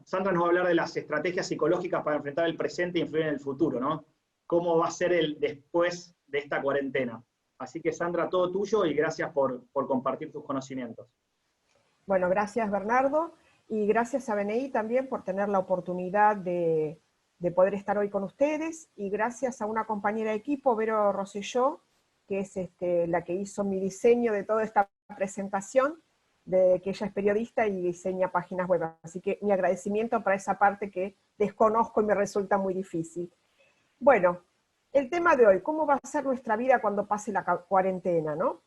Sandra nos va a hablar de las estrategias psicológicas para enfrentar el presente e influir en el futuro, ¿no? Cómo va a ser el después de esta cuarentena. Así que Sandra, todo tuyo y gracias por compartir tus conocimientos. Bueno, gracias Bernardo y gracias a BNI también por tener la oportunidad de poder estar hoy con ustedes, y gracias a una compañera de equipo, Vero Rosselló, que es la que hizo mi diseño de toda esta presentación, que ella es periodista y diseña páginas web. Así que mi agradecimiento para esa parte que desconozco y me resulta muy difícil. Bueno, el tema de hoy, ¿cómo va a ser nuestra vida cuando pase la cuarentena, ¿no?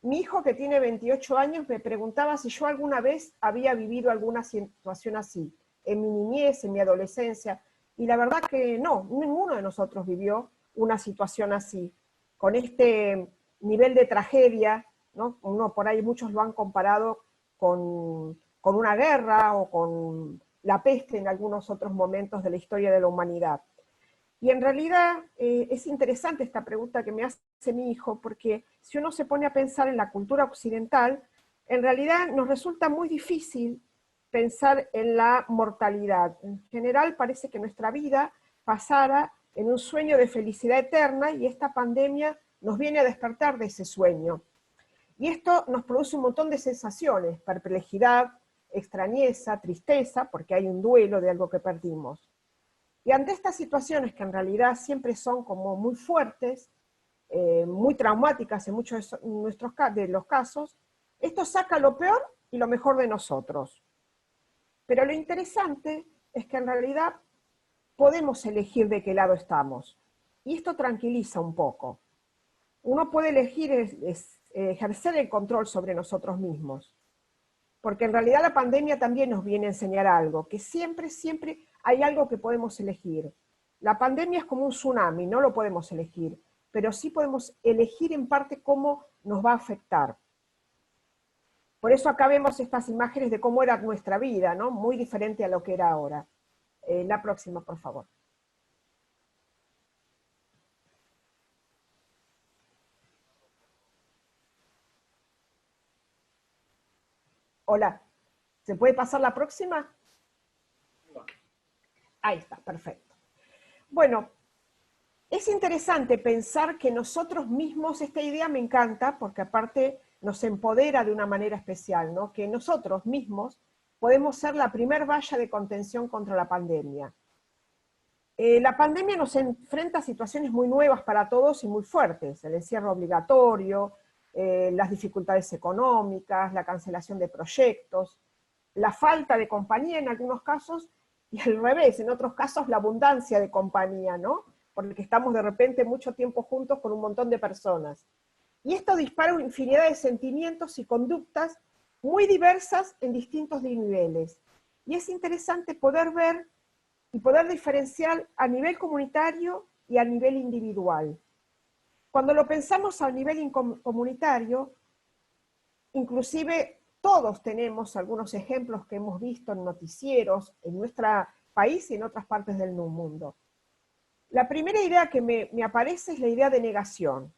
Mi hijo, que tiene 28 años, me preguntaba si yo alguna vez había vivido alguna situación así, en mi niñez, en mi adolescencia, y la verdad que no, ninguno de nosotros vivió una situación así, con este nivel de tragedia, ¿no? Uno por ahí, muchos lo han comparado con una guerra o con la peste en algunos otros momentos de la historia de la humanidad. Y en realidad es interesante esta pregunta que me hace mi hijo, porque si uno se pone a pensar en la cultura occidental, en realidad nos resulta muy difícil pensar en la mortalidad. En general parece que nuestra vida pasara en un sueño de felicidad eterna, y esta pandemia nos viene a despertar de ese sueño. Y esto nos produce un montón de sensaciones: perplejidad, extrañeza, tristeza, porque hay un duelo de algo que perdimos. Y ante estas situaciones, que en realidad siempre son como muy fuertes, muy traumáticas en muchos de los casos, esto saca lo peor y lo mejor de nosotros. Pero lo interesante es que en realidad podemos elegir de qué lado estamos. Y esto tranquiliza un poco. Uno puede elegir ejercer el control sobre nosotros mismos. Porque en realidad la pandemia también nos viene a enseñar algo, que siempre hay algo que podemos elegir. La pandemia es como un tsunami, no lo podemos elegir, pero sí podemos elegir en parte cómo nos va a afectar. Por eso acá vemos estas imágenes de cómo era nuestra vida, ¿no? Muy diferente a lo que era ahora. La próxima, por favor. Hola, ¿se puede pasar la próxima? Ahí está, perfecto. Bueno, es interesante pensar que nosotros mismos, esta idea me encanta, porque aparte nos empodera de una manera especial, ¿no? Que nosotros mismos podemos ser la primer valla de contención contra la pandemia. La pandemia nos enfrenta a situaciones muy nuevas para todos y muy fuertes: el encierro obligatorio, las dificultades económicas, la cancelación de proyectos, la falta de compañía en algunos casos, y al revés, en otros casos la abundancia de compañía, ¿no? Porque estamos de repente mucho tiempo juntos con un montón de personas. Y esto dispara una infinidad de sentimientos y conductas muy diversas en distintos niveles. Y es interesante poder ver y poder diferenciar a nivel comunitario y a nivel individual. Cuando lo pensamos a nivel comunitario, inclusive todos tenemos algunos ejemplos que hemos visto en noticieros en nuestro país y en otras partes del mundo. La primera idea que me aparece es la idea de negación.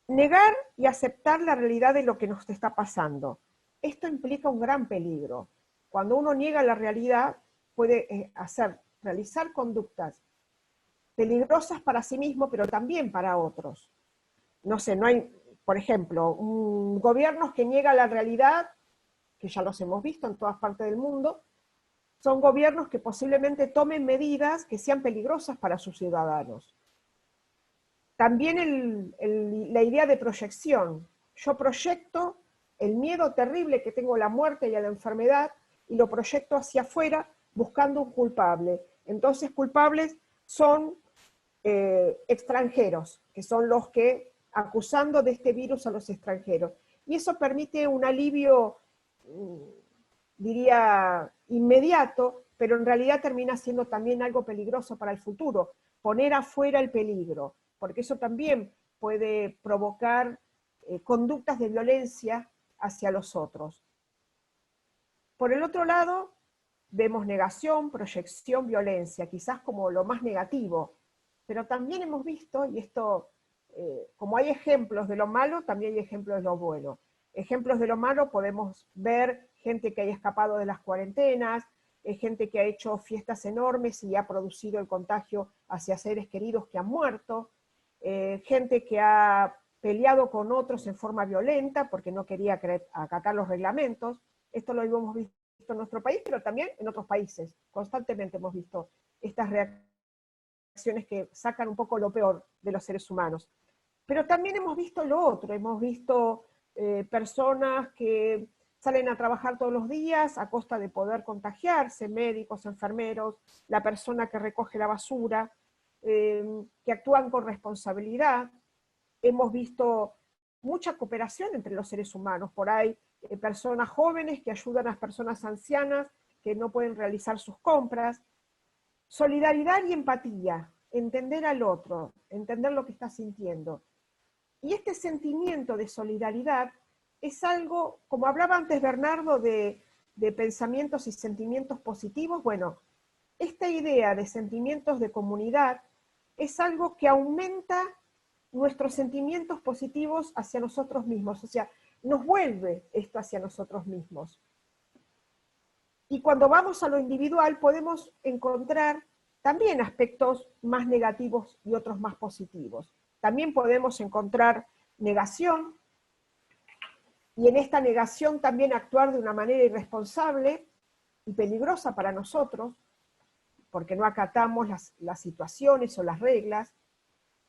Negar y aceptar la realidad de lo que nos está pasando. Esto implica un gran peligro. Cuando uno niega la realidad, puede realizar conductas peligrosas para sí mismo, pero también para otros. No sé, no hay, por ejemplo, gobiernos que niegan la realidad, que ya los hemos visto en todas partes del mundo, son gobiernos que posiblemente tomen medidas que sean peligrosas para sus ciudadanos. También la idea de proyección. Yo proyecto el miedo terrible que tengo a la muerte y a la enfermedad, y lo proyecto hacia afuera buscando un culpable. Entonces culpables son extranjeros, que son los que acusando de este virus a los extranjeros. Y eso permite un alivio, diría, inmediato, pero en realidad termina siendo también algo peligroso para el futuro, poner afuera el peligro, porque eso también puede provocar conductas de violencia hacia los otros. Por el otro lado, vemos negación, proyección, violencia, quizás como lo más negativo, pero también hemos visto, y esto, como hay ejemplos de lo malo, también hay ejemplos de lo bueno. Ejemplos de lo malo podemos ver gente que haya escapado de las cuarentenas, gente que ha hecho fiestas enormes y ha producido el contagio hacia seres queridos que han muerto, gente que ha peleado con otros en forma violenta porque no quería acatar los reglamentos. Esto lo hemos visto en nuestro país, pero también en otros países. Constantemente hemos visto estas reacciones que sacan un poco lo peor de los seres humanos. Pero también hemos visto lo otro, hemos visto personas que salen a trabajar todos los días a costa de poder contagiarse, médicos, enfermeros, la persona que recoge la basura, que actúan con responsabilidad. Hemos visto mucha cooperación entre los seres humanos, por ahí personas jóvenes que ayudan a las personas ancianas que no pueden realizar sus compras. Solidaridad y empatía, entender al otro, entender lo que está sintiendo. Y este sentimiento de solidaridad es algo, como hablaba antes Bernardo de pensamientos y sentimientos positivos, bueno, esta idea de sentimientos de comunidad es algo que aumenta nuestros sentimientos positivos hacia nosotros mismos, o sea, nos vuelve esto hacia nosotros mismos. Y cuando vamos a lo individual podemos encontrar también aspectos más negativos y otros más positivos. También podemos encontrar negación, y en esta negación también actuar de una manera irresponsable y peligrosa para nosotros, porque no acatamos las situaciones o las reglas,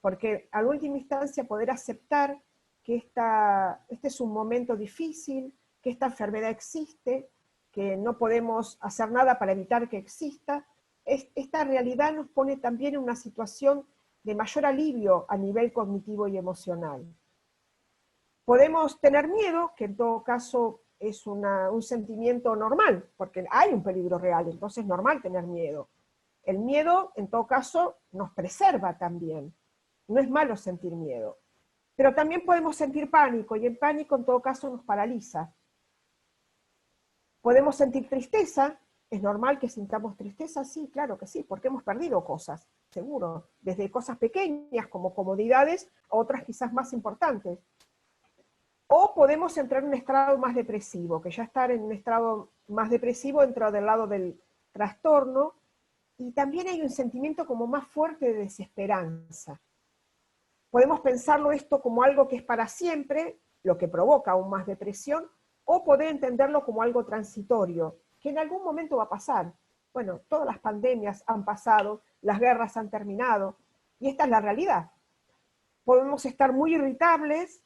porque a última instancia poder aceptar que este es un momento difícil, que esta enfermedad existe, que no podemos hacer nada para evitar que exista, esta realidad nos pone también en una situación de mayor alivio a nivel cognitivo y emocional. Podemos tener miedo, que en todo caso es un sentimiento normal, porque hay un peligro real, entonces es normal tener miedo. El miedo, en todo caso, nos preserva también. No es malo sentir miedo. Pero también podemos sentir pánico, y el pánico en todo caso nos paraliza. Podemos sentir tristeza. ¿Es normal que sintamos tristeza? Sí, claro que sí, porque hemos perdido cosas, seguro. Desde cosas pequeñas como comodidades a otras quizás más importantes. O podemos entrar en un estado más depresivo, que ya estar en un estado más depresivo entra del lado del trastorno, y también hay un sentimiento como más fuerte de desesperanza. Podemos pensarlo esto como algo que es para siempre, lo que provoca aún más depresión, o poder entenderlo como algo transitorio, que en algún momento va a pasar. Bueno, todas las pandemias han pasado, las guerras han terminado, y esta es la realidad. Podemos estar muy irritables,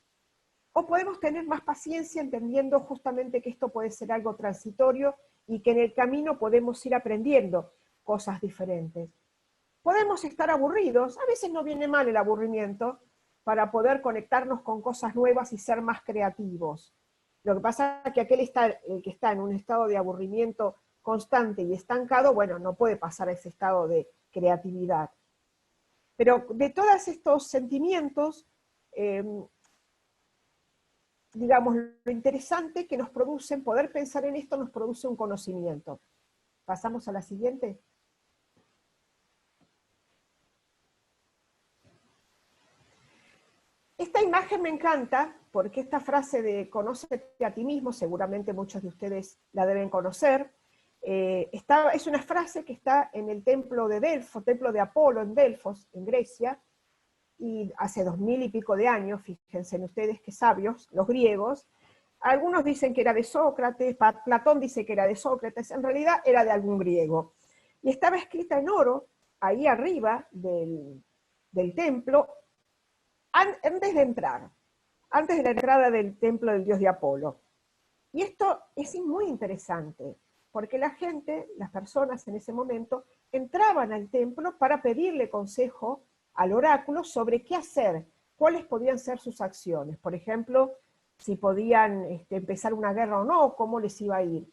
o podemos tener más paciencia entendiendo justamente que esto puede ser algo transitorio y que en el camino podemos ir aprendiendo cosas diferentes. Podemos estar aburridos, a veces no viene mal el aburrimiento, para poder conectarnos con cosas nuevas y ser más creativos. Lo que pasa es que aquel que está en un estado de aburrimiento constante y estancado, bueno, no puede pasar a ese estado de creatividad. Pero de todos estos sentimientos, digamos, lo interesante que nos producen, poder pensar en esto nos produce un conocimiento. ¿Pasamos a la siguiente? Esta imagen me encanta porque esta frase de conócete a ti mismo, seguramente muchos de ustedes la deben conocer, es una frase que está en el templo de Delfos, templo de Apolo en Delfos, en Grecia, y hace 2000 y pico de años, fíjense en ustedes qué sabios, los griegos. Algunos dicen que era de Sócrates, Platón dice que era de Sócrates, en realidad era de algún griego. Y estaba escrita en oro, ahí arriba del templo, antes de la entrada del templo del dios de Apolo. Y esto es muy interesante, porque la gente, las personas en ese momento, entraban al templo para pedirle consejo al oráculo sobre qué hacer, cuáles podían ser sus acciones. Por ejemplo, si podían empezar una guerra o no, cómo les iba a ir.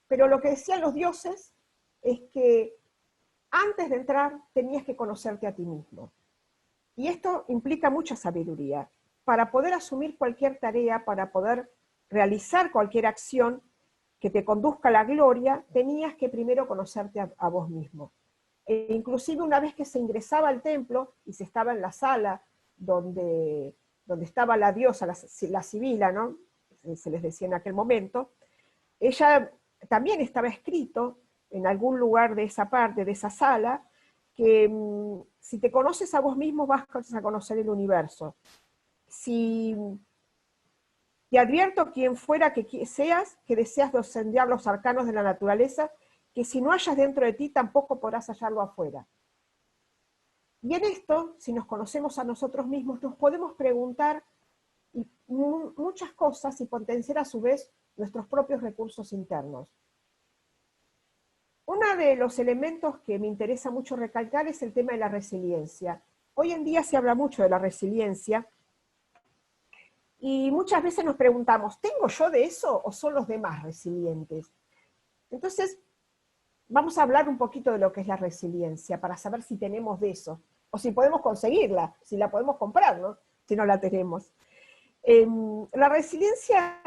Pero lo que decían los dioses es que antes de entrar tenías que conocerte a ti mismo. Y esto implica mucha sabiduría. Para poder asumir cualquier tarea, para poder realizar cualquier acción que te conduzca a la gloria, tenías que primero conocerte a vos mismo. E inclusive una vez que se ingresaba al templo y se estaba en la sala donde estaba la diosa, la sibila, ¿no? se les decía en aquel momento, ella también estaba escrito en algún lugar de esa parte, de esa sala, que si te conoces a vos mismo vas a conocer el universo. Si te advierto quien fuera que seas, que deseas descender los arcanos de la naturaleza, que si no hallas dentro de ti tampoco podrás hallarlo afuera. Y en esto, si nos conocemos a nosotros mismos, nos podemos preguntar muchas cosas y potenciar a su vez nuestros propios recursos internos. Uno de los elementos que me interesa mucho recalcar es el tema de la resiliencia. Hoy en día se habla mucho de la resiliencia y muchas veces nos preguntamos, ¿tengo yo de eso o son los demás resilientes? Entonces, vamos a hablar un poquito de lo que es la resiliencia para saber si tenemos de eso o si podemos conseguirla, si la podemos comprar, ¿no? Si no la tenemos. La resiliencia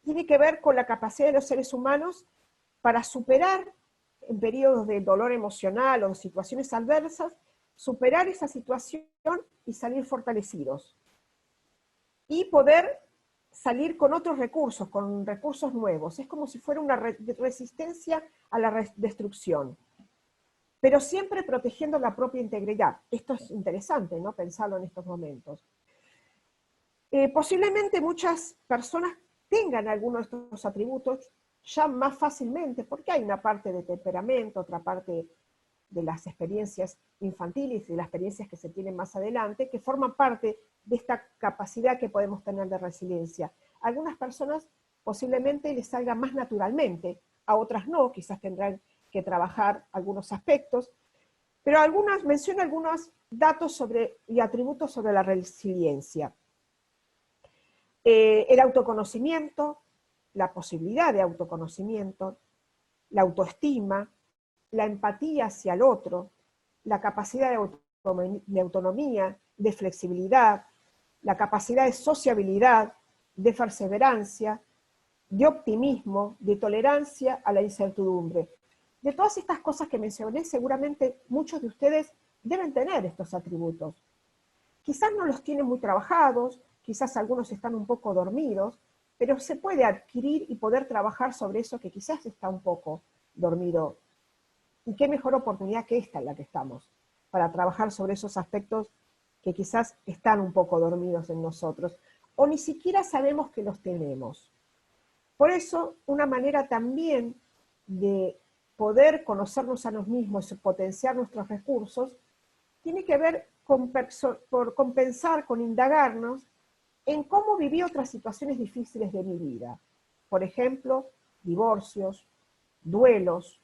tiene que ver con la capacidad de los seres humanos para superar en periodos de dolor emocional o situaciones adversas, superar esa situación y salir fortalecidos. Y poder salir con otros recursos, con recursos nuevos. Es como si fuera una resistencia a la destrucción. Pero siempre protegiendo la propia integridad. Esto es interesante, ¿no? Pensarlo en estos momentos. Posiblemente muchas personas tengan algunos de estos atributos ya más fácilmente, porque hay una parte de temperamento, otra parte de las experiencias infantiles y de las experiencias que se tienen más adelante, que forman parte de esta capacidad que podemos tener de resiliencia. A algunas personas posiblemente les salga más naturalmente, a otras no, quizás tendrán que trabajar algunos aspectos, pero menciono algunos datos y atributos sobre la resiliencia. El autoconocimiento, la posibilidad de autoconocimiento, la autoestima, la empatía hacia el otro, la capacidad de autonomía, de flexibilidad, la capacidad de sociabilidad, de perseverancia, de optimismo, de tolerancia a la incertidumbre. De todas estas cosas que mencioné, seguramente muchos de ustedes deben tener estos atributos. Quizás no los tienen muy trabajados, quizás algunos están un poco dormidos, pero se puede adquirir y poder trabajar sobre eso que quizás está un poco dormido. Y qué mejor oportunidad que esta en la que estamos, para trabajar sobre esos aspectos que quizás están un poco dormidos en nosotros, o ni siquiera sabemos que los tenemos. Por eso, una manera también de poder conocernos a nosotros mismos y potenciar nuestros recursos, tiene que ver con pensar, con indagarnos en cómo viví otras situaciones difíciles de mi vida. Por ejemplo, divorcios, duelos,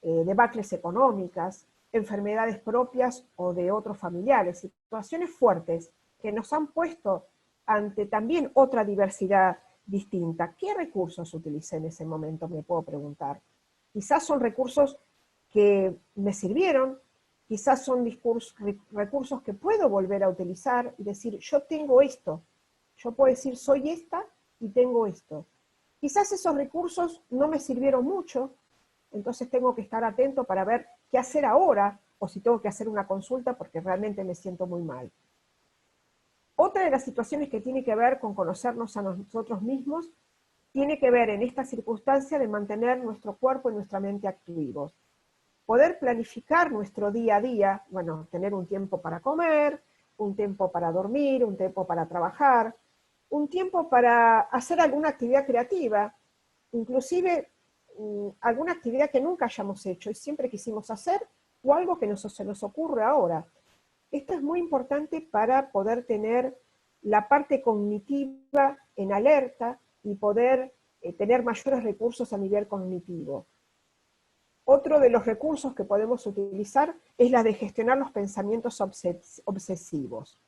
debacles económicas, enfermedades propias o de otros familiares, situaciones fuertes que nos han puesto ante también otra diversidad distinta. ¿Qué recursos utilicé en ese momento? Me puedo preguntar. Quizás son recursos que me sirvieron, quizás son recursos que puedo volver a utilizar y decir, yo tengo esto. Yo puedo decir, soy esta y tengo esto. Quizás esos recursos no me sirvieron mucho, entonces tengo que estar atento para ver qué hacer ahora, o si tengo que hacer una consulta porque realmente me siento muy mal. Otra de las situaciones que tiene que ver con conocernos a nosotros mismos, tiene que ver en esta circunstancia de mantener nuestro cuerpo y nuestra mente activos. Poder planificar nuestro día a día, bueno, tener un tiempo para comer, un tiempo para dormir, un tiempo para trabajar, un tiempo para hacer alguna actividad creativa, inclusive alguna actividad que nunca hayamos hecho y siempre quisimos hacer, o algo que se nos ocurre ahora. Esto es muy importante para poder tener la parte cognitiva en alerta y poder tener mayores recursos a nivel cognitivo. Otro de los recursos que podemos utilizar es la de gestionar los pensamientos obsesivos.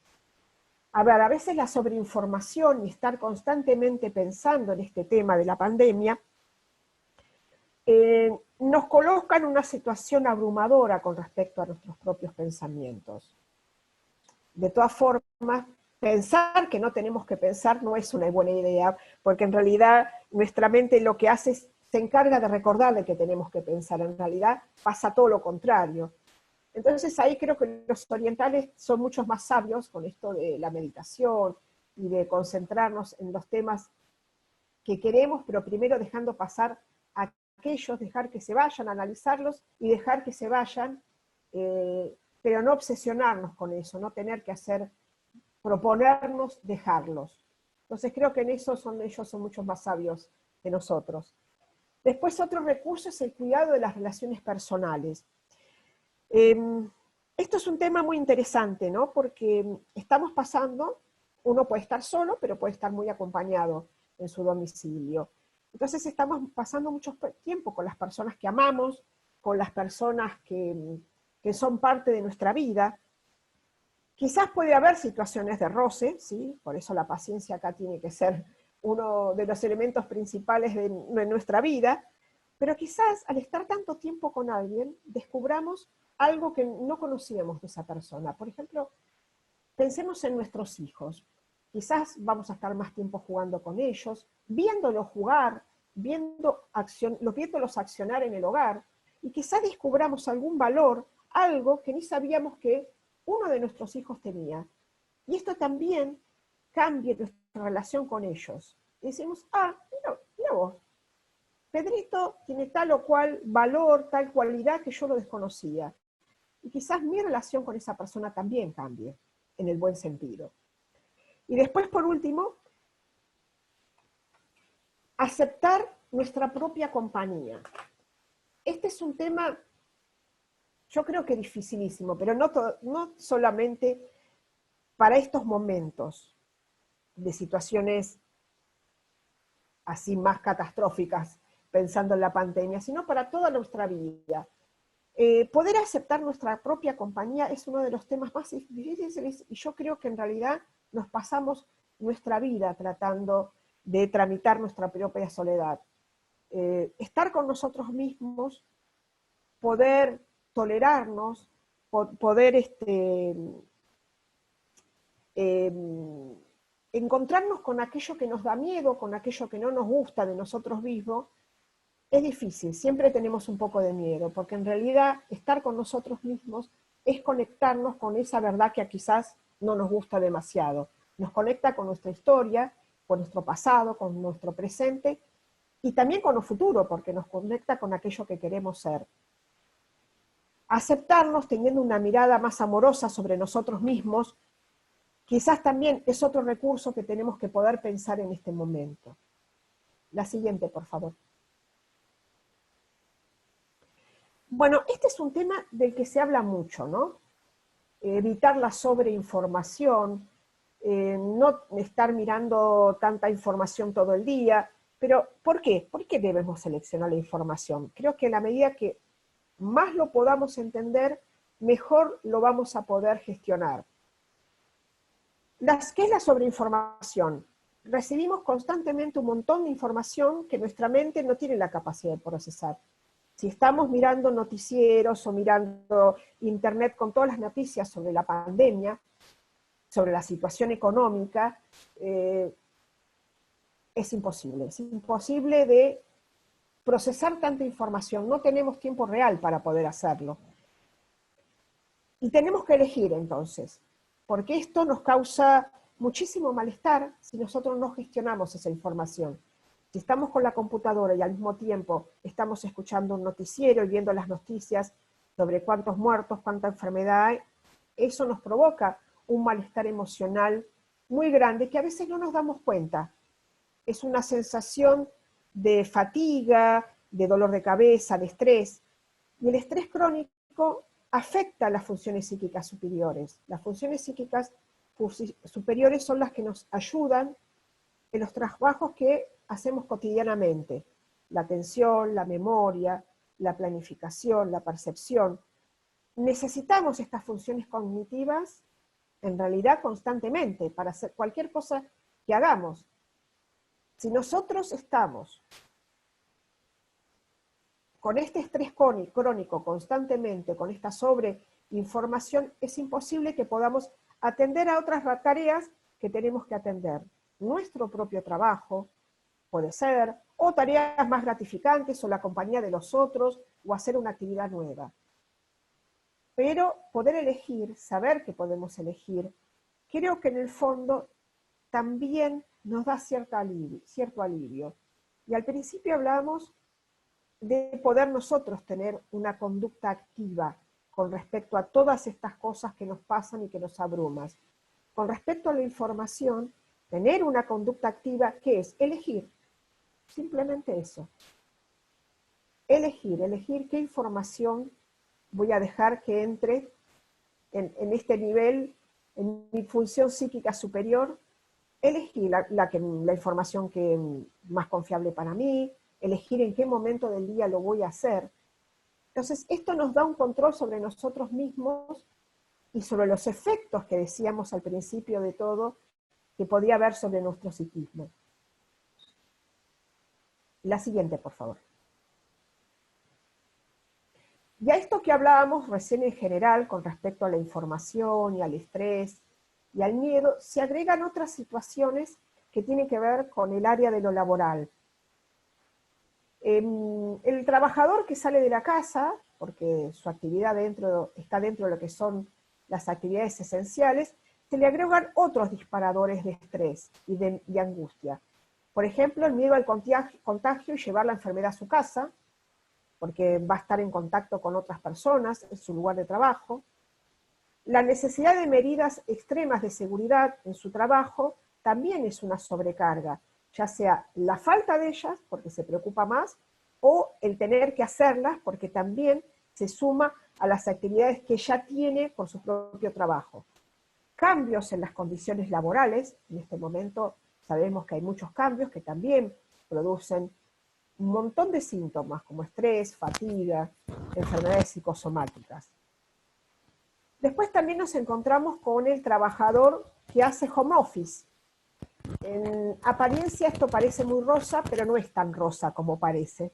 A ver, a veces la sobreinformación y estar constantemente pensando en este tema de la pandemia nos coloca en una situación abrumadora con respecto a nuestros propios pensamientos. De todas formas, pensar que no tenemos que pensar no es una buena idea, porque en realidad nuestra mente lo que hace es, se encarga de recordarle que tenemos que pensar, en realidad pasa todo lo contrario. Entonces ahí creo que los orientales son muchos más sabios con esto de la meditación y de concentrarnos en los temas que queremos, pero primero dejando pasar a aquellos, dejar que se vayan, analizarlos y dejar que se vayan, pero no obsesionarnos con eso, no tener que proponernos dejarlos. Entonces creo que en eso ellos son mucho más sabios que nosotros. Después otro recurso es el cuidado de las relaciones personales. Esto es un tema muy interesante, ¿no? Porque estamos pasando, uno puede estar solo, pero puede estar muy acompañado en su domicilio. Entonces estamos pasando mucho tiempo con las personas que amamos, con las personas que son parte de nuestra vida. Quizás puede haber situaciones de roce, ¿sí? Por eso la paciencia acá tiene que ser uno de los elementos principales de nuestra vida, pero quizás al estar tanto tiempo con alguien, descubramos algo que no conocíamos de esa persona. Por ejemplo, pensemos en nuestros hijos. Quizás vamos a estar más tiempo jugando con ellos, viéndolos jugar, viéndolos accionar en el hogar, y quizás descubramos algún valor, algo que ni sabíamos que uno de nuestros hijos tenía. Y esto también cambia nuestra relación con ellos. Y decimos, mira vos, Pedrito tiene tal o cual valor, tal cualidad que yo lo desconocía. Y quizás mi relación con esa persona también cambie, en el buen sentido. Y después, por último, aceptar nuestra propia compañía. Este es un tema, yo creo que dificilísimo, pero no solamente para estos momentos de situaciones así más catastróficas, pensando en la pandemia, sino para toda nuestra vida. Poder aceptar nuestra propia compañía es uno de los temas más difíciles, y yo creo que en realidad nos pasamos nuestra vida tratando de tramitar nuestra propia soledad. Estar con nosotros mismos, poder tolerarnos, poder encontrarnos con aquello que nos da miedo, con aquello que no nos gusta de nosotros mismos, es difícil, siempre tenemos un poco de miedo, porque en realidad estar con nosotros mismos es conectarnos con esa verdad que quizás no nos gusta demasiado. Nos conecta con nuestra historia, con nuestro pasado, con nuestro presente, y también con lo futuro, porque nos conecta con aquello que queremos ser. Aceptarnos teniendo una mirada más amorosa sobre nosotros mismos, quizás también es otro recurso que tenemos que poder pensar en este momento. La siguiente, por favor. Bueno, este es un tema del que se habla mucho, ¿no? Evitar la sobreinformación, no estar mirando tanta información todo el día. Pero, ¿por qué? ¿Por qué debemos seleccionar la información? Creo que en la medida que más lo podamos entender, mejor lo vamos a poder gestionar. ¿Qué es la sobreinformación? Recibimos constantemente un montón de información que nuestra mente no tiene la capacidad de procesar. Si estamos mirando noticieros o mirando internet con todas las noticias sobre la pandemia, sobre la situación económica, es imposible de procesar tanta información, no tenemos tiempo real para poder hacerlo. Y tenemos que elegir entonces, porque esto nos causa muchísimo malestar si nosotros no gestionamos esa información. Si estamos con la computadora y al mismo tiempo estamos escuchando un noticiero y viendo las noticias sobre cuántos muertos, cuánta enfermedad hay, eso nos provoca un malestar emocional muy grande que a veces no nos damos cuenta. Es una sensación de fatiga, de dolor de cabeza, de estrés. Y el estrés crónico afecta a las funciones psíquicas superiores. Las funciones psíquicas superiores son las que nos ayudan en los trabajos que hacemos cotidianamente. La atención, la memoria, la planificación, la percepción. Necesitamos estas funciones cognitivas en realidad constantemente para hacer cualquier cosa que hagamos. Si nosotros estamos con este estrés crónico constantemente, con esta sobreinformación, es imposible que podamos atender a otras tareas que tenemos que atender. Nuestro propio trabajo, puede ser, o tareas más gratificantes, o la compañía de los otros, o hacer una actividad nueva. Pero poder elegir, saber que podemos elegir, creo que en el fondo también nos da cierto alivio. Y al principio hablábamos de poder nosotros tener una conducta activa con respecto a todas estas cosas que nos pasan y que nos abruman. Con respecto a la información, tener una conducta activa, ¿qué es? Elegir. Simplemente eso. Elegir qué información voy a dejar que entre en este nivel, en mi función psíquica superior. Elegir la información que más confiable para mí, elegir en qué momento del día lo voy a hacer. Entonces, esto nos da un control sobre nosotros mismos y sobre los efectos que decíamos al principio de todo que podía haber sobre nuestro psiquismo. La siguiente, por favor. Y a esto que hablábamos recién en general con respecto a la información y al estrés y al miedo, se agregan otras situaciones que tienen que ver con el área de lo laboral. El trabajador que sale de la casa, porque su actividad está dentro de lo que son las actividades esenciales, se le agregan otros disparadores de estrés y de angustia. Por ejemplo, el miedo al contagio y llevar la enfermedad a su casa, porque va a estar en contacto con otras personas en su lugar de trabajo. La necesidad de medidas extremas de seguridad en su trabajo también es una sobrecarga, ya sea la falta de ellas, porque se preocupa más, o el tener que hacerlas, porque también se suma a las actividades que ya tiene por su propio trabajo. Cambios en las condiciones laborales, en este momento sabemos que hay muchos cambios que también producen un montón de síntomas como estrés, fatiga, enfermedades psicosomáticas. Después también nos encontramos con el trabajador que hace home office. En apariencia esto parece muy rosa, pero no es tan rosa como parece.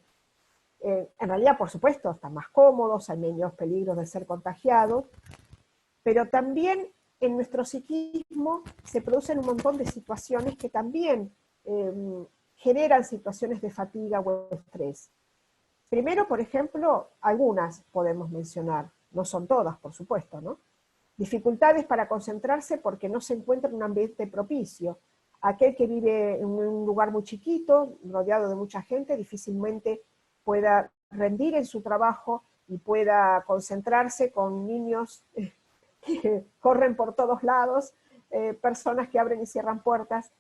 En realidad, por supuesto, están más cómodos, hay menos peligros de ser contagiados, pero también en nuestro psiquismo se producen un montón de situaciones que también generan situaciones de fatiga o estrés. Primero, por ejemplo, algunas podemos mencionar, no son todas, por supuesto, ¿no? Dificultades para concentrarse porque no se encuentra en un ambiente propicio. Aquel que vive en un lugar muy chiquito, rodeado de mucha gente, difícilmente pueda rendir en su trabajo y pueda concentrarse con niños que corren por todos lados, personas que abren y cierran puertas.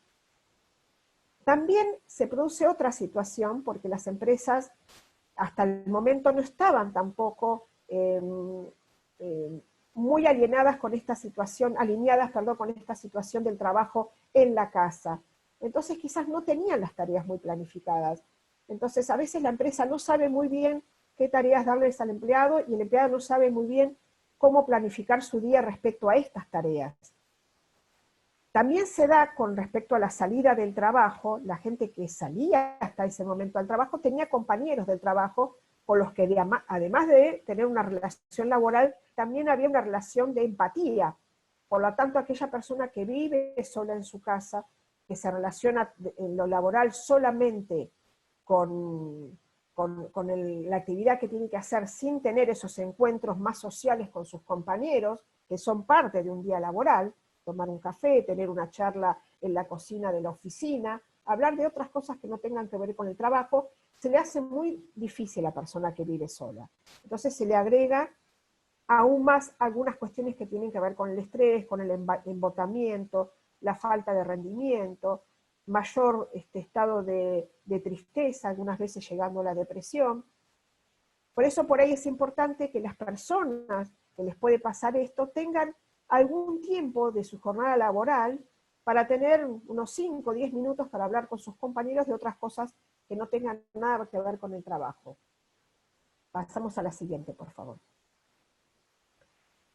También se produce otra situación porque las empresas hasta el momento no estaban tampoco muy alineadas con esta situación del trabajo en la casa. Entonces quizás no tenían las tareas muy planificadas. Entonces a veces la empresa no sabe muy bien qué tareas darles al empleado y el empleado no sabe muy bien cómo planificar su día respecto a estas tareas. También se da con respecto a la salida del trabajo, la gente que salía hasta ese momento al trabajo tenía compañeros del trabajo con los que además de tener una relación laboral, también había una relación de empatía. Por lo tanto, aquella persona que vive sola en su casa, que se relaciona en lo laboral solamente con la actividad que tiene que hacer sin tener esos encuentros más sociales con sus compañeros, que son parte de un día laboral, tomar un café, tener una charla en la cocina de la oficina, hablar de otras cosas que no tengan que ver con el trabajo, se le hace muy difícil a la persona que vive sola. Entonces se le agrega aún más algunas cuestiones que tienen que ver con el estrés, con el embotamiento, la falta de rendimiento, mayor estado de tristeza, algunas veces llegando a la depresión. Por eso por ahí es importante que las personas que les puede pasar esto tengan algún tiempo de su jornada laboral para tener unos 5 o 10 minutos para hablar con sus compañeros de otras cosas que no tengan nada que ver con el trabajo. Pasamos a la siguiente, por favor.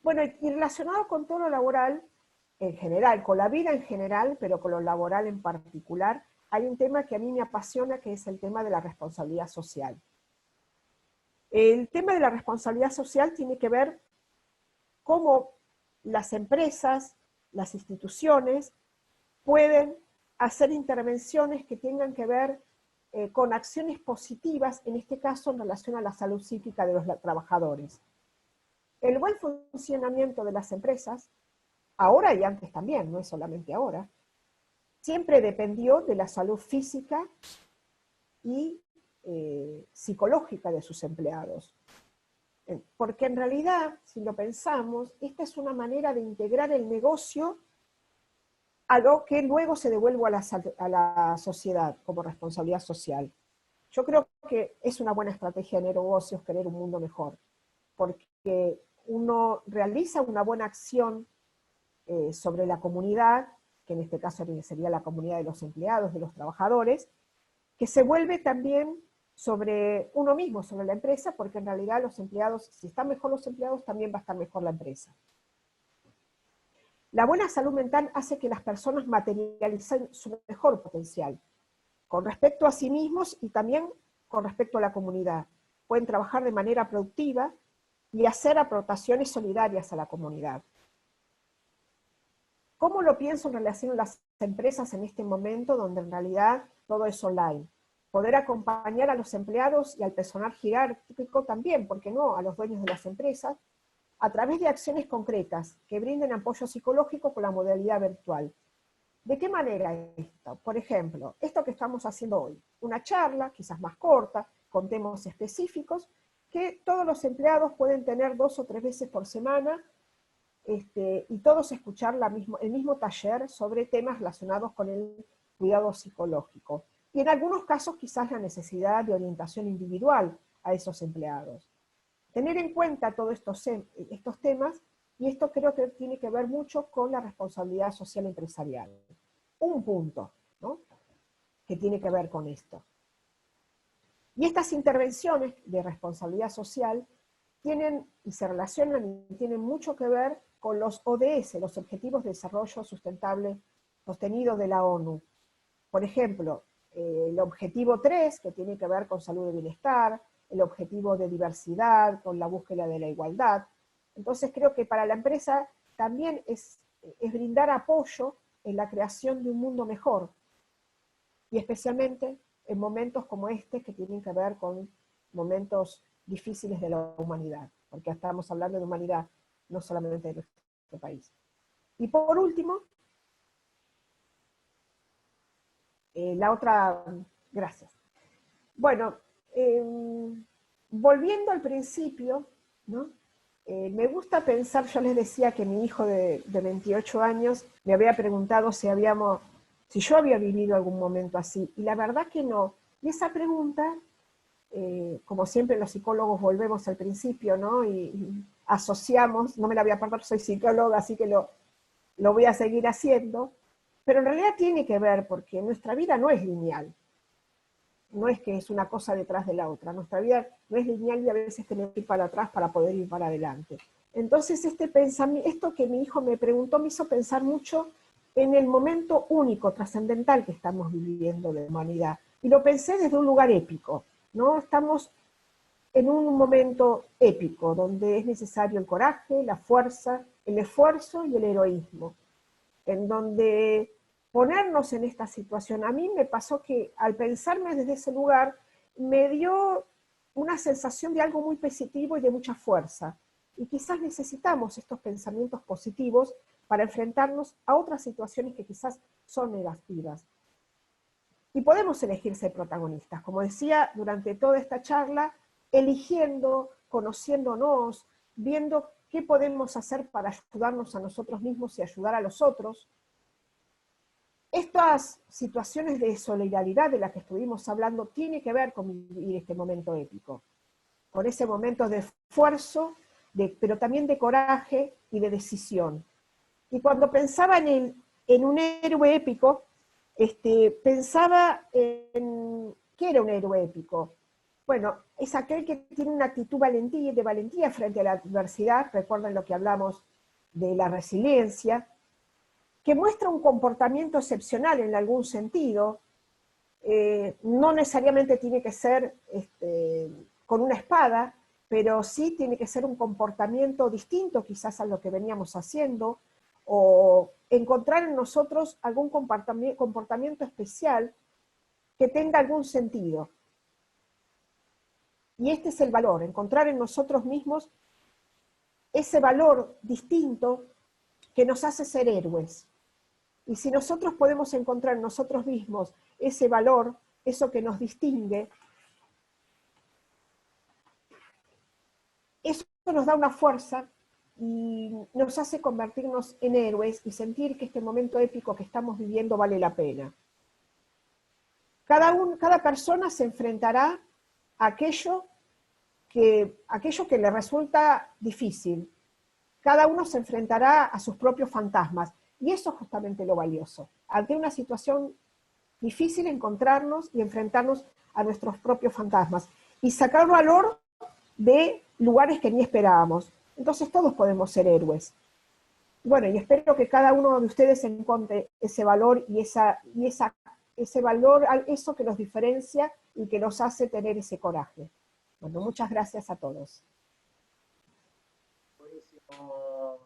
Bueno, y relacionado con todo lo laboral, en general, con la vida en general, pero con lo laboral en particular, hay un tema que a mí me apasiona, que es el tema de la responsabilidad social. El tema de la responsabilidad social tiene que ver cómo las empresas, las instituciones, pueden hacer intervenciones que tengan que ver con acciones positivas, en este caso en relación a la salud psíquica de los trabajadores. El buen funcionamiento de las empresas, ahora y antes también, no es solamente ahora, siempre dependió de la salud física y psicológica de sus empleados. Porque en realidad, si lo pensamos, esta es una manera de integrar el negocio a lo que luego se devuelve a la sociedad como responsabilidad social. Yo creo que es una buena estrategia de negocios querer un mundo mejor, porque uno realiza una buena acción sobre la comunidad, que en este caso sería la comunidad de los empleados, de los trabajadores, que se vuelve también sobre uno mismo, sobre la empresa, porque en realidad los empleados, si están mejor los empleados, también va a estar mejor la empresa. La buena salud mental hace que las personas materialicen su mejor potencial, con respecto a sí mismos y también con respecto a la comunidad. Pueden trabajar de manera productiva y hacer aportaciones solidarias a la comunidad. ¿Cómo lo pienso en relación a las empresas en este momento donde en realidad todo es online? Poder acompañar a los empleados y al personal jerárquico también, ¿por qué no?, a los dueños de las empresas, a través de acciones concretas que brinden apoyo psicológico con la modalidad virtual. ¿De qué manera esto? Por ejemplo, esto que estamos haciendo hoy, una charla, quizás más corta, con temas específicos, que todos los empleados pueden tener 2 o 3 veces por semana, y todos escuchar el mismo taller sobre temas relacionados con el cuidado psicológico. Y en algunos casos quizás la necesidad de orientación individual a esos empleados. Tener en cuenta todos estos temas, y esto creo que tiene que ver mucho con la responsabilidad social empresarial. Un punto, ¿no?, que tiene que ver con esto. Y estas intervenciones de responsabilidad social tienen y se relacionan y tienen mucho que ver con los ODS, los Objetivos de Desarrollo Sustentable Sostenido de la ONU. Por ejemplo, el objetivo 3, que tiene que ver con salud y bienestar, el objetivo de diversidad, con la búsqueda de la igualdad. Entonces creo que para la empresa también es brindar apoyo en la creación de un mundo mejor, y especialmente en momentos como este que tienen que ver con momentos difíciles de la humanidad, porque estamos hablando de humanidad, no solamente de nuestro país. Y por último, la otra, gracias. Bueno, volviendo al principio, ¿no?, me gusta pensar, yo les decía que mi hijo de 28 años me había preguntado si yo había vivido algún momento así, y la verdad que no. Y esa pregunta, como siempre los psicólogos volvemos al principio, ¿no?, y asociamos, no me la voy a perder, soy psicóloga, así que lo voy a seguir haciendo, pero en realidad tiene que ver porque nuestra vida no es lineal. No es que es una cosa detrás de la otra. Nuestra vida no es lineal y a veces tenemos que ir para atrás para poder ir para adelante. Entonces esto que mi hijo me preguntó me hizo pensar mucho en el momento único, trascendental que estamos viviendo de humanidad. Y lo pensé desde un lugar épico, ¿no? Estamos en un momento épico, donde es necesario el coraje, la fuerza, el esfuerzo y el heroísmo. En donde ponernos en esta situación, a mí me pasó que al pensarme desde ese lugar, me dio una sensación de algo muy positivo y de mucha fuerza. Y quizás necesitamos estos pensamientos positivos para enfrentarnos a otras situaciones que quizás son negativas. Y podemos elegir ser protagonistas, como decía durante toda esta charla, eligiendo, conociéndonos, viendo qué podemos hacer para ayudarnos a nosotros mismos y ayudar a los otros. Estas situaciones de solidaridad de las que estuvimos hablando tienen que ver con vivir este momento épico, con ese momento de esfuerzo, pero también de coraje y de decisión. Y cuando pensaba en un héroe épico, pensaba en ¿qué era un héroe épico? Bueno, es aquel que tiene una actitud de valentía frente a la adversidad, recuerden lo que hablamos de la resiliencia, que muestra un comportamiento excepcional en algún sentido, no necesariamente tiene que ser con una espada, pero sí tiene que ser un comportamiento distinto quizás a lo que veníamos haciendo, o encontrar en nosotros algún comportamiento especial que tenga algún sentido. Y este es el valor, encontrar en nosotros mismos ese valor distinto que nos hace ser héroes. Y si nosotros podemos encontrar en nosotros mismos ese valor, eso que nos distingue, eso nos da una fuerza y nos hace convertirnos en héroes y sentir que este momento épico que estamos viviendo vale la pena. Cada persona se enfrentará a aquello que le resulta difícil. Cada uno se enfrentará a sus propios fantasmas. Y eso es justamente lo valioso. Ante una situación difícil, encontrarnos y enfrentarnos a nuestros propios fantasmas. Y sacar valor de lugares que ni esperábamos. Entonces todos podemos ser héroes. Bueno, y espero que cada uno de ustedes encuentre ese valor y ese valor, eso que nos diferencia y que nos hace tener ese coraje. Bueno, muchas gracias a todos. Buenísimo.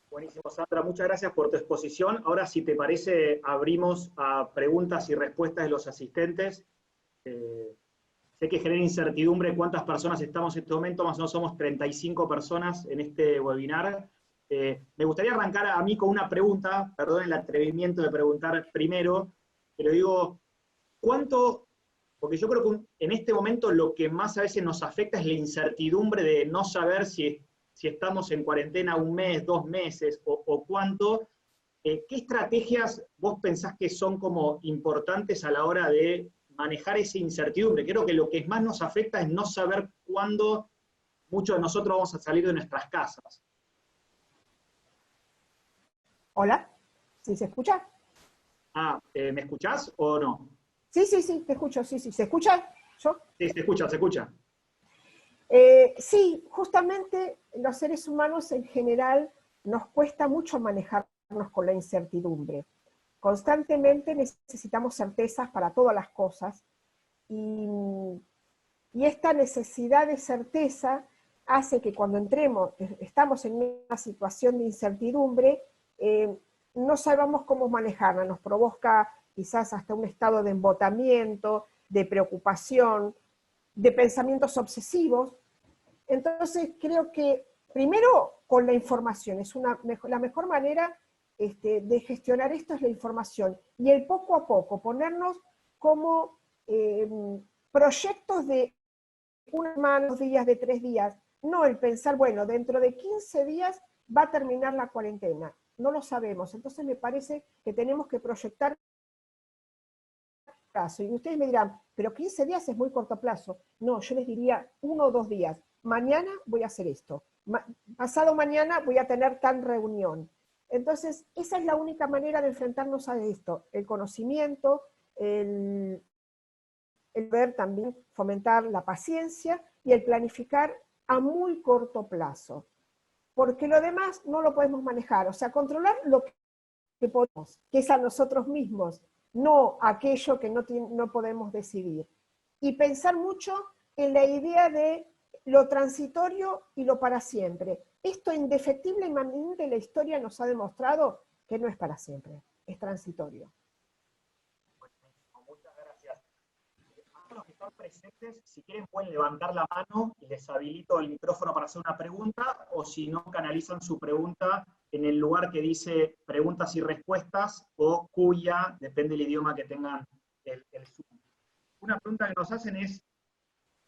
Buenísimo, Sandra. Muchas gracias por tu exposición. Ahora, si te parece, abrimos a preguntas y respuestas de los asistentes. Sé que genera incertidumbre cuántas personas estamos en este momento, más o menos somos 35 personas en este webinar. Me gustaría arrancar a mí con una pregunta, perdón el atrevimiento de preguntar primero, pero digo, ¿cuánto? Porque yo creo que en este momento lo que más a veces nos afecta es la incertidumbre de no saber si estamos en cuarentena 1 mes, 2 meses o cuánto. ¿Qué estrategias vos pensás que son como importantes a la hora de manejar esa incertidumbre? Creo que lo que más nos afecta es no saber cuándo muchos de nosotros vamos a salir de nuestras casas. Hola, ¿sí se escucha? ¿Me escuchás o no? Sí, te escucho, sí. ¿Se escucha? ¿Yo? Sí, se escucha, se escucha. Sí, justamente los seres humanos en general nos cuesta mucho manejarnos con la incertidumbre. Constantemente necesitamos certezas para todas las cosas y esta necesidad de certeza hace que cuando estamos en una situación de incertidumbre, no sabemos cómo manejarla, nos provoca quizás hasta un estado de embotamiento, de preocupación, de pensamientos obsesivos. Entonces creo que primero con la información, la mejor manera de gestionar esto es la información, y el poco a poco, ponernos como proyectos de 1 semana, 2 días, de 3 días, no el pensar, bueno, dentro de 15 días va a terminar la cuarentena, no lo sabemos, entonces me parece que tenemos que proyectar plazo. Y ustedes me dirán, pero 15 días es muy corto plazo. No, yo les diría 1 o 2 días. Mañana voy a hacer esto. Pasado mañana voy a tener tal reunión. Entonces, esa es la única manera de enfrentarnos a esto. El conocimiento, el ver también, fomentar la paciencia y el planificar a muy corto plazo. Porque lo demás no lo podemos manejar. O sea, controlar lo que podemos, que es a nosotros mismos, no aquello que no podemos decidir. Y pensar mucho en la idea de lo transitorio y lo para siempre. Esto indefectiblemente la historia nos ha demostrado que no es para siempre, es transitorio. Muchas gracias. A todos los que están presentes, si quieren pueden levantar la mano y les habilito el micrófono para hacer una pregunta, o si no, canalizan su pregunta en el lugar que dice preguntas y respuestas, o cuya, depende del idioma que tengan el Zoom. Una pregunta que nos hacen es,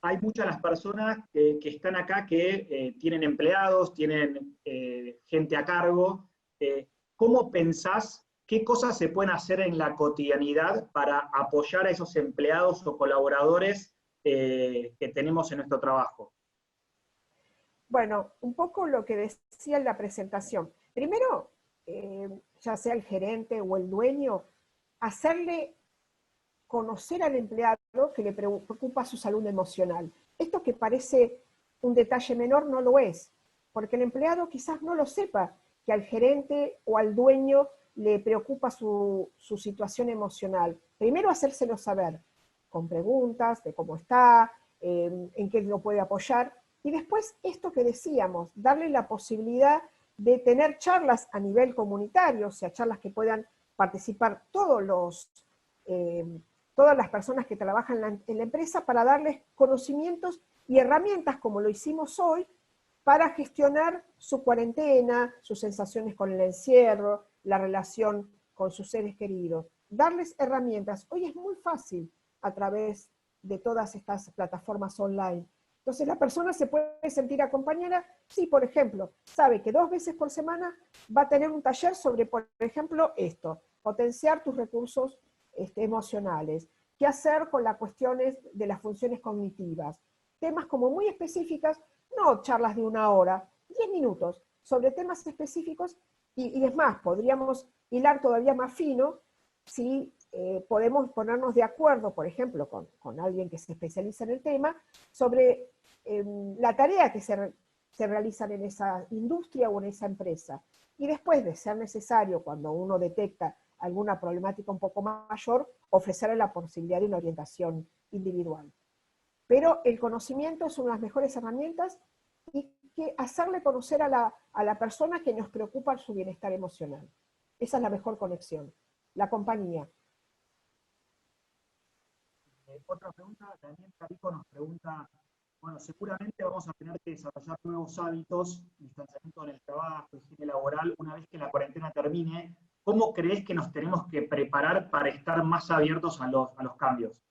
hay muchas las personas que están acá que tienen empleados, tienen gente a cargo. ¿Cómo pensás, qué cosas se pueden hacer en la cotidianidad para apoyar a esos empleados o colaboradores que tenemos en nuestro trabajo? Bueno, un poco lo que decía en la presentación. Primero, ya sea el gerente o el dueño, hacerle conocer al empleado que le preocupa su salud emocional. Esto que parece un detalle menor no lo es, porque el empleado quizás no lo sepa, que al gerente o al dueño le preocupa su situación emocional. Primero hacérselo saber, con preguntas de cómo está, en qué lo puede apoyar, y después esto que decíamos, darle la posibilidad de tener charlas a nivel comunitario, o sea, charlas que puedan participar todas las personas que trabajan en la empresa, para darles conocimientos y herramientas, como lo hicimos hoy, para gestionar su cuarentena, sus sensaciones con el encierro, la relación con sus seres queridos. darles herramientas. Hoy es muy fácil a través de todas estas plataformas online. Entonces la persona se puede sentir acompañada si, por ejemplo, sabe que 2 veces por semana va a tener un taller sobre, por ejemplo, esto, potenciar tus recursos emocionales, qué hacer con las cuestiones de las funciones cognitivas, temas como muy específicas, no charlas de 1 hora, 10 minutos, sobre temas específicos, y es más, podríamos hilar todavía más fino si podemos ponernos de acuerdo, por ejemplo, con alguien que se especializa en el tema, sobre la tarea que se realizan en esa industria o en esa empresa. Y después, de ser necesario, cuando uno detecta alguna problemática un poco mayor, ofrecerle la posibilidad de una orientación individual. Pero el conocimiento es una de las mejores herramientas y que hacerle conocer a la persona que nos preocupa su bienestar emocional. Esa es la mejor conexión, la compañía. Otra pregunta, Daniel Carico nos pregunta, bueno, seguramente vamos a tener que desarrollar nuevos hábitos, distanciamiento en el trabajo, higiene laboral, una vez que la cuarentena termine. ¿Cómo crees que nos tenemos que preparar para estar más abiertos a los cambios?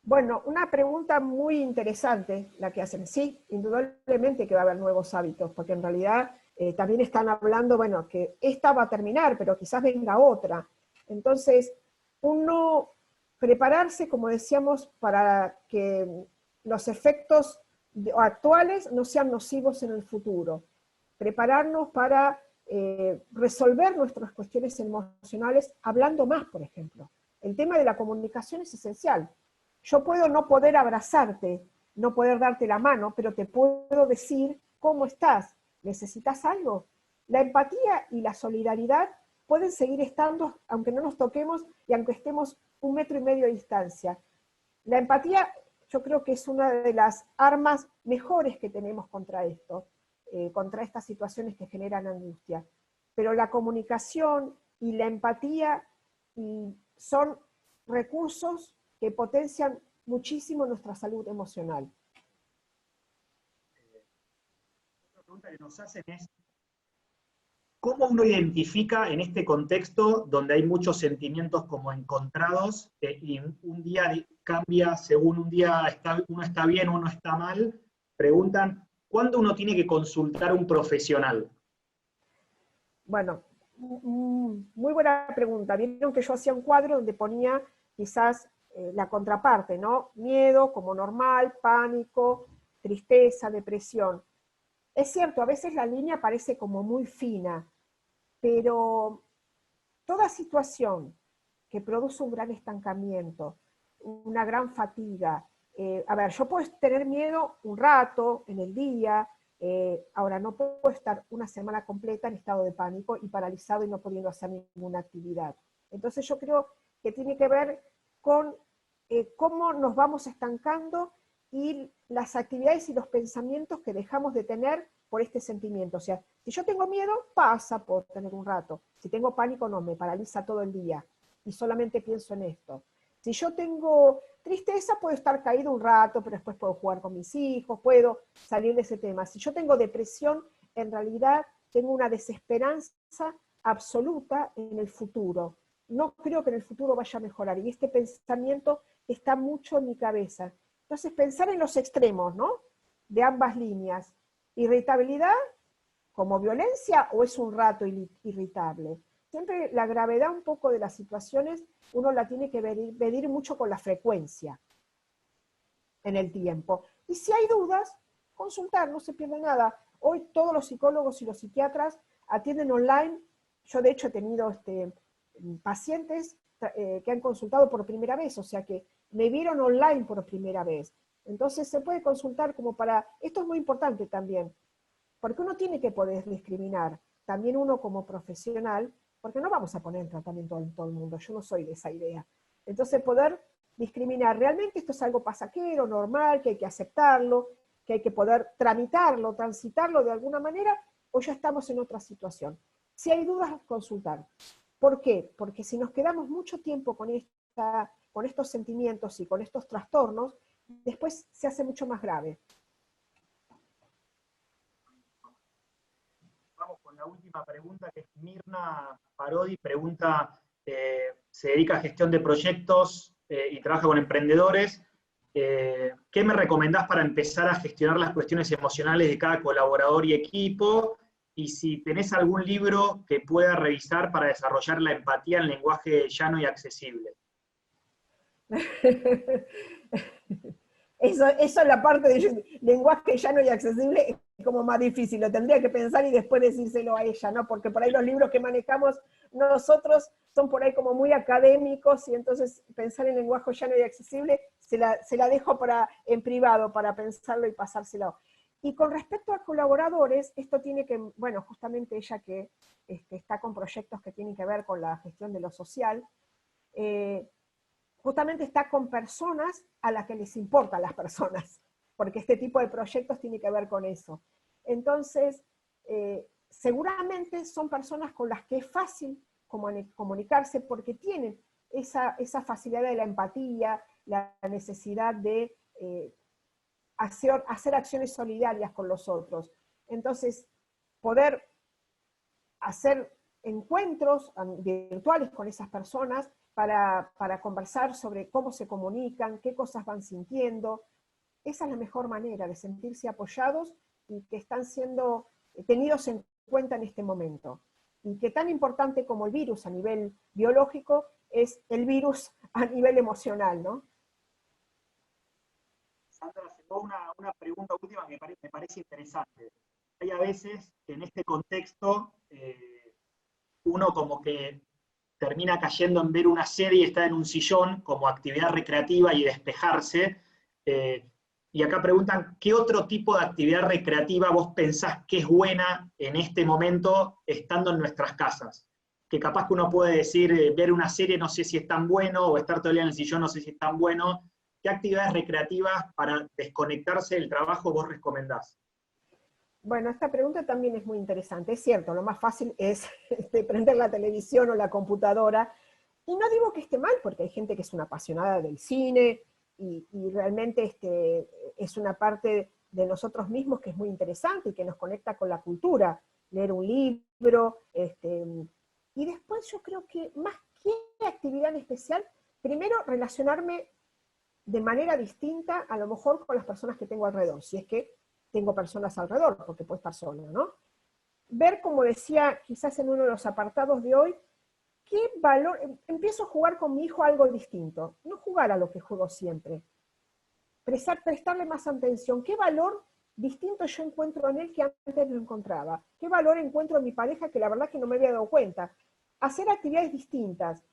Bueno, una pregunta muy interesante la que hacen. Sí, indudablemente que va a haber nuevos hábitos, porque en realidad también están hablando, bueno, que esta va a terminar, pero quizás venga otra. Entonces, uno prepararse, como decíamos, para que los efectos actuales no sean nocivos en el futuro. Prepararnos para resolver nuestras cuestiones emocionales hablando más, por ejemplo. El tema de la comunicación es esencial. Yo puedo no poder abrazarte, no poder darte la mano, pero te puedo decir cómo estás, ¿necesitas algo? La empatía y la solidaridad pueden seguir estando, aunque no nos toquemos y aunque estemos 1,5 metros de distancia. La empatía yo creo que es una de las armas mejores que tenemos contra esto, contra estas situaciones que generan angustia. Pero la comunicación y la empatía son recursos que potencian muchísimo nuestra salud emocional. Otra pregunta que nos hacen es, ¿cómo uno identifica en este contexto donde hay muchos sentimientos como encontrados y un día cambia según un día uno está bien o uno está mal? Preguntan, ¿cuándo uno tiene que consultar a un profesional? Bueno, muy buena pregunta. Vieron que yo hacía un cuadro donde ponía quizás la contraparte, ¿no? Miedo como normal, pánico, tristeza, depresión. Es cierto, a veces la línea parece como muy fina, pero toda situación que produce un gran estancamiento, una gran fatiga, a ver, yo puedo tener miedo un rato en el día, ahora no puedo estar una semana completa en estado de pánico y paralizado y no pudiendo hacer ninguna actividad. Entonces yo creo que tiene que ver con cómo nos vamos estancando y las actividades y los pensamientos que dejamos de tener por este sentimiento. O sea, si yo tengo miedo, pasa por tener un rato. Si tengo pánico, no, me paraliza todo el día y solamente pienso en esto. Si yo tengo tristeza, puedo estar caído un rato, pero después puedo jugar con mis hijos, puedo salir de ese tema. Si yo tengo depresión, en realidad tengo una desesperanza absoluta en el futuro. No creo que en el futuro vaya a mejorar. Y este pensamiento está mucho en mi cabeza. Entonces, pensar en los extremos, ¿no? De ambas líneas. Irritabilidad como violencia o es un rato irritable. Siempre la gravedad un poco de las situaciones uno la tiene que medir mucho con la frecuencia en el tiempo. Y si hay dudas, consultar, no se pierde nada. Hoy todos los psicólogos y los psiquiatras atienden online. Yo de hecho he tenido pacientes que han consultado por primera vez, o sea que me vieron online por primera vez. Entonces se puede consultar como para... Esto es muy importante también, porque uno tiene que poder discriminar, también uno como profesional, porque no vamos a poner en tratamiento en todo el mundo, yo no soy de esa idea. Entonces poder discriminar, realmente esto es algo pasajero, normal, que hay que aceptarlo, que hay que poder tramitarlo, transitarlo de alguna manera, o ya estamos en otra situación. Si hay dudas, consultar. ¿Por qué? Porque si nos quedamos mucho tiempo con estos sentimientos y con estos trastornos, después se hace mucho más grave. Vamos con la última pregunta, que es Mirna Parodi, pregunta, se dedica a gestión de proyectos y trabaja con emprendedores. ¿Qué me recomendás para empezar a gestionar las cuestiones emocionales de cada colaborador y equipo? Y si tenés algún libro que pueda revisar para desarrollar la empatía en lenguaje llano y accesible. Eso es la parte de lenguaje llano y accesible, es como más difícil, lo tendría que pensar y después decírselo a ella, ¿no? Porque por ahí los libros que manejamos nosotros son por ahí como muy académicos, y entonces pensar en lenguaje llano y accesible se la dejo en privado para pensarlo y pasárselo. Y con respecto a colaboradores, esto tiene que, bueno, justamente ella que está con proyectos que tienen que ver con la gestión de lo social, justamente está con personas a las que les importan las personas, porque este tipo de proyectos tiene que ver con eso. Entonces, seguramente son personas con las que es fácil comunicarse porque tienen esa facilidad de la empatía, la necesidad de hacer acciones solidarias con los otros. Entonces, poder hacer encuentros virtuales con esas personas para conversar sobre cómo se comunican, qué cosas van sintiendo. Esa es la mejor manera de sentirse apoyados y que están siendo tenidos en cuenta en este momento. Y que tan importante como el virus a nivel biológico es el virus a nivel emocional, ¿no? Sandra, llegó una pregunta última que me parece interesante. Hay a veces que en este contexto uno como que termina cayendo en ver una serie y estar en un sillón como actividad recreativa y despejarse. Y acá preguntan, ¿qué otro tipo de actividad recreativa vos pensás que es buena en este momento estando en nuestras casas? Que capaz que uno puede decir, ver una serie no sé si es tan bueno, o estar todo el día en el sillón no sé si es tan bueno. ¿Qué actividades recreativas para desconectarse del trabajo vos recomendás? Bueno, esta pregunta también es muy interesante. Es cierto, lo más fácil es prender la televisión o la computadora. Y no digo que esté mal, porque hay gente que es una apasionada del cine y realmente es una parte de nosotros mismos que es muy interesante y que nos conecta con la cultura. Leer un libro. Y después yo creo que más que actividad en especial, primero relacionarme de manera distinta, a lo mejor con las personas que tengo alrededor, si es que tengo personas alrededor, porque puede estar sola, ¿no? Ver, como decía quizás en uno de los apartados de hoy, qué valor, empiezo a jugar con mi hijo algo distinto, no jugar a lo que juego siempre, prestarle más atención, qué valor distinto yo encuentro en él que antes no encontraba, qué valor encuentro en mi pareja que la verdad que no me había dado cuenta, hacer actividades distintas,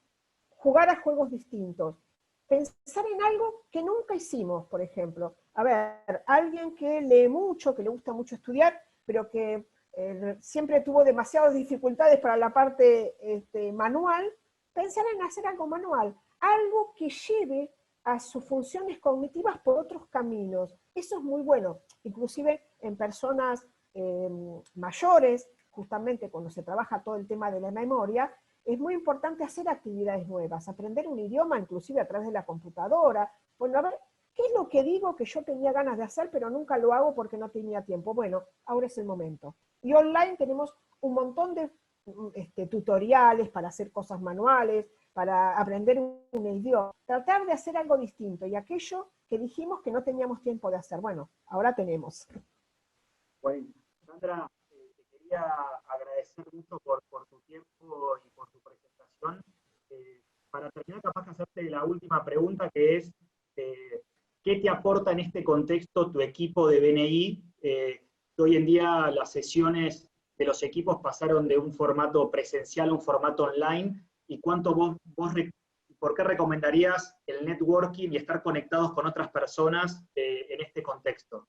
jugar a juegos distintos, pensar en algo que nunca hicimos, por ejemplo. A ver, alguien que lee mucho, que le gusta mucho estudiar, pero que siempre tuvo demasiadas dificultades para la parte manual, pensar en hacer algo manual, algo que lleve a sus funciones cognitivas por otros caminos. Eso es muy bueno, inclusive en personas mayores, justamente cuando se trabaja todo el tema de la memoria, es muy importante hacer actividades nuevas, aprender un idioma inclusive a través de la computadora. Bueno, a ver, ¿qué es lo que digo que yo tenía ganas de hacer pero nunca lo hago porque no tenía tiempo? Bueno, ahora es el momento. Y online tenemos un montón de tutoriales para hacer cosas manuales, para aprender un idioma, tratar de hacer algo distinto y aquello que dijimos que no teníamos tiempo de hacer. Bueno, ahora tenemos. Bueno, Sandra, te quería agradecer mucho por tu tiempo y por tu presentación. Para terminar, capaz de hacerte la última pregunta, que es, ¿qué te aporta en este contexto tu equipo de BNI? Hoy en día las sesiones de los equipos pasaron de un formato presencial a un formato online, y cuánto ¿por qué recomendarías el networking y estar conectados con otras personas en este contexto?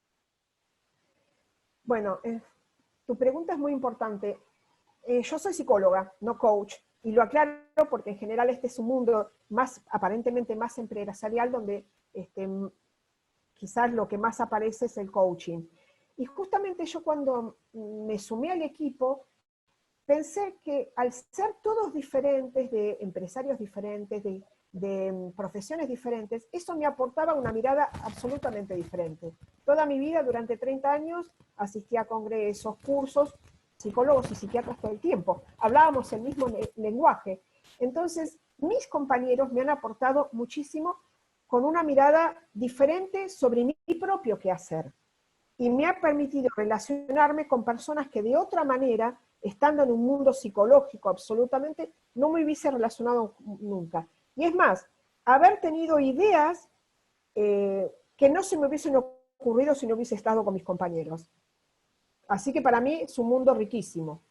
Bueno, tu pregunta es muy importante. Yo soy psicóloga, no coach, y lo aclaro porque en general este es un mundo aparentemente más empresarial, donde quizás lo que más aparece es el coaching. Y justamente yo cuando me sumé al equipo, pensé que al ser todos diferentes, de empresarios diferentes, de profesiones diferentes, eso me aportaba una mirada absolutamente diferente. Toda mi vida, durante 30 años, asistí a congresos, cursos, psicólogos y psiquiatras todo el tiempo. Hablábamos el mismo lenguaje. Entonces, mis compañeros me han aportado muchísimo con una mirada diferente sobre mi propio quehacer. Y me ha permitido relacionarme con personas que de otra manera, estando en un mundo psicológico absolutamente, no me hubiese relacionado nunca. Y es más, haber tenido ideas que no se me hubiesen ocurrido si no hubiese estado con mis compañeros. Así que para mí es un mundo riquísimo.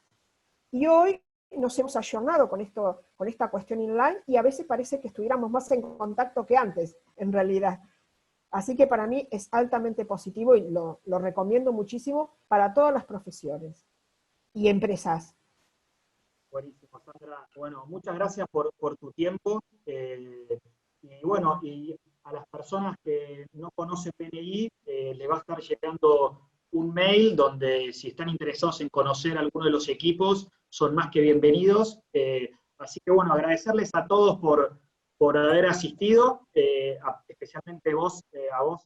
Y hoy nos hemos ayornado con esta cuestión online y a veces parece que estuviéramos más en contacto que antes, en realidad. Así que para mí es altamente positivo y lo recomiendo muchísimo para todas las profesiones y empresas. Buenísimo, Sandra. Bueno, muchas gracias por tu tiempo. Y bueno, y a las personas que no conocen PNI, le va a estar llegando un mail donde si están interesados en conocer alguno de los equipos, son más que bienvenidos. Así que bueno, agradecerles a todos por haber asistido, especialmente a vos,